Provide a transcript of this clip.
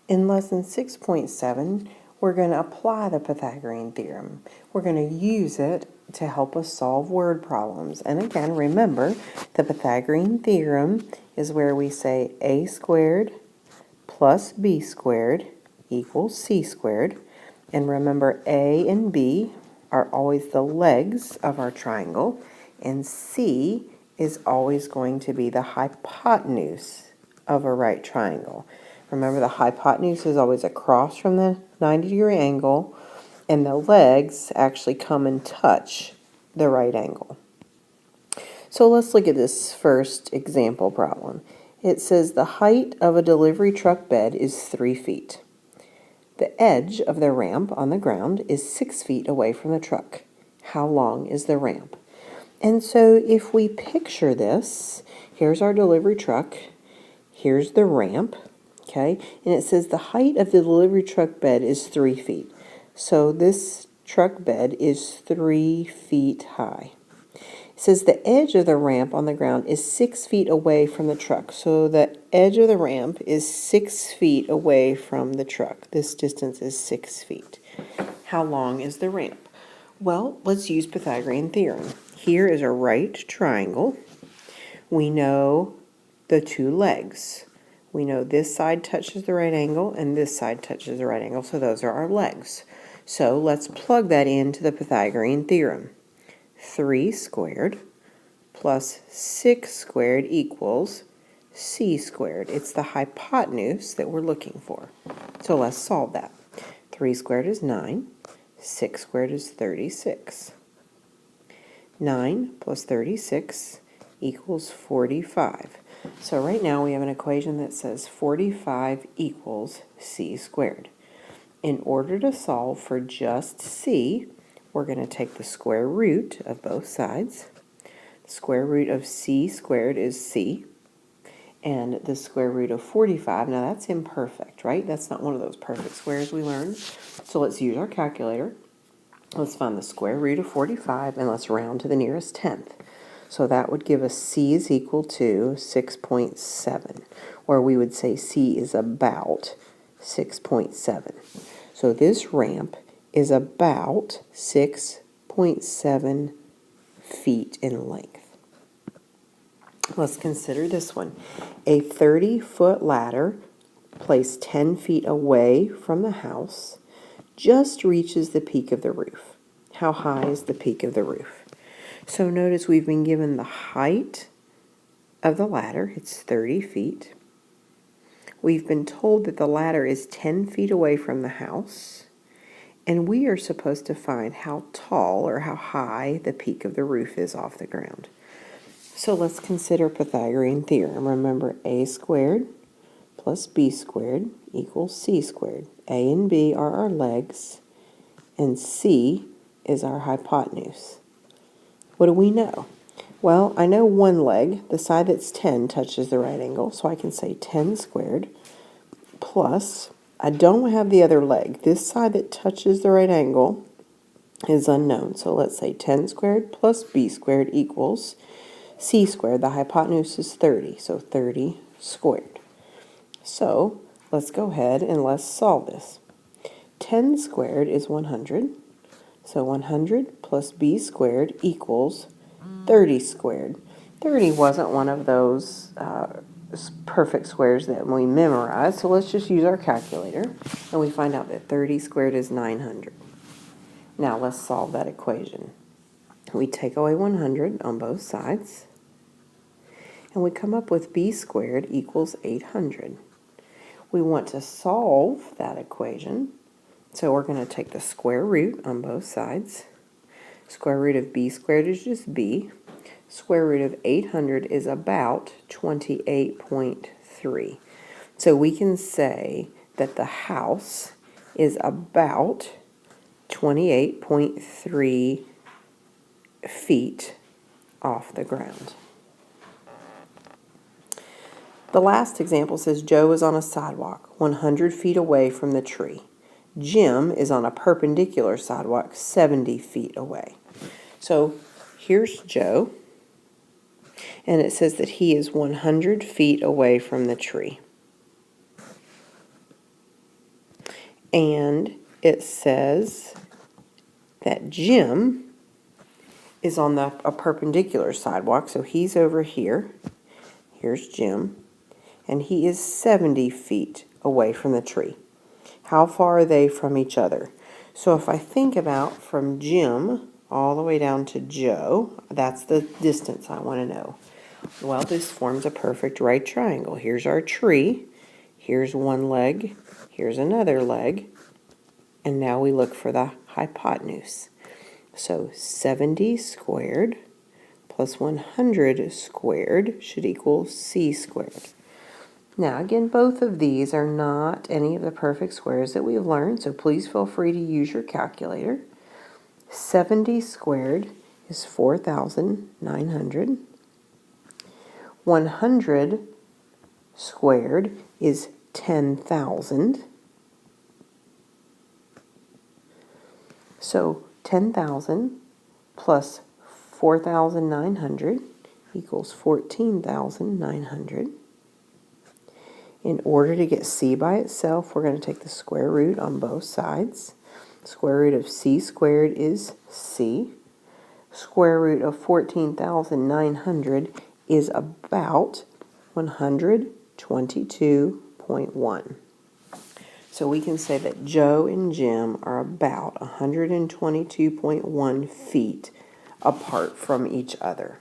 In lesson 6.7, we're going to apply the Pythagorean theorem. We're going to use it to help us solve word problems. And again, remember, the Pythagorean theorem is where we say a squared plus b squared equals c squared. And remember, a and b are always the legs of our triangle, and c is always going to be the hypotenuse of a right triangle. Remember, the hypotenuse is always across from the 90-degree angle, and the legs actually come and touch the right angle. So let's look at this first example problem. It says the height of a delivery truck bed is 3 feet. The edge of the ramp on the ground is 6 feet away from the truck. How long is the ramp? And so if we picture this, here's our delivery truck, here's the ramp, okay? And it says the height of the delivery truck bed is 3 feet. So this truck bed is 3 feet high. It says the edge of the ramp on the ground is 6 feet away from the truck. So the edge of the ramp is 6 feet away from the truck. This distance is 6 feet. How long is the ramp? Well, let's use Pythagorean theorem. Here is a right triangle. We know the two legs. We know this side touches the right angle and this side touches the right angle, so those are our legs. So let's plug that into the Pythagorean theorem. 3 squared plus 6 squared equals c squared. It's the hypotenuse that we're looking for. So let's solve that. 3 squared is 9. 6 squared is 36. 9 plus 36 equals 45. So right now we have an equation that says 45 equals c squared. In order to solve for just c, we're going to take the square root of both sides. The square root of c squared is c. And the square root of 45, now that's imperfect, right? That's not one of those perfect squares we learned. So let's use our calculator. Let's find the square root of 45 and let's round to the nearest tenth. So that would give us c is equal to 6.7, or we would say c is about 6.7. So this ramp is about 6.7 feet in length. Let's consider this one. A 30-foot ladder placed 10 feet away from the house just reaches the peak of the roof. How high is the peak of the roof? So notice we've been given the height of the ladder. It's 30 feet. We've been told that the ladder is 10 feet away from the house. And we are supposed to find how tall or how high the peak of the roof is off the ground. So let's consider Pythagorean theorem. Remember, a squared plus b squared equals c squared. A and b are our legs, and c is our hypotenuse. What do we know? Well, I know one leg, the side that's 10, touches the right angle, so I can say 10 squared plus, I don't have the other leg. This side that touches the right angle is unknown, so let's say 10 squared plus b squared equals c squared. The hypotenuse is 30, so 30 squared. So let's go ahead and let's solve this. 10 squared is 100. So 100 plus b squared equals 30 squared. 30 wasn't one of those perfect squares that we memorized. So let's just use our calculator. And we find out that 30 squared is 900. Now let's solve that equation. We take away 100 on both sides. And we come up with b squared equals 800. We want to solve that equation, so we're going to take the square root on both sides. Square root of b squared is just b. Square root of 800 is about 28.3. So we can say that the house is about 28.3 feet off the ground. The last example says Joe is on a sidewalk 100 feet away from the tree. Jim is on a perpendicular sidewalk 70 feet away. So here's Joe, and it says that he is 100 feet away from the tree. And it says that Jim is on a perpendicular sidewalk, so he's over here. Here's Jim, and he is 70 feet away from the tree. How far are they from each other? So if I think about from Jim all the way down to Joe, that's the distance I want to know. Well, this forms a perfect right triangle. Here's our tree. Here's one leg. Here's another leg. And now we look for the hypotenuse. So 70 squared plus 100 squared should equal c squared. Now again, both of these are not any of the perfect squares that we've learned, so please feel free to use your calculator. 70 squared is 4,900. 100 squared is 10,000. So 10,000 plus 4,900 equals 14,900. In order to get c by itself, we're going to take the square root on both sides. Square root of c squared is c. Square root of 14,900 is about 122.1. So we can say that Joe and Jim are about 122.1 feet apart from each other.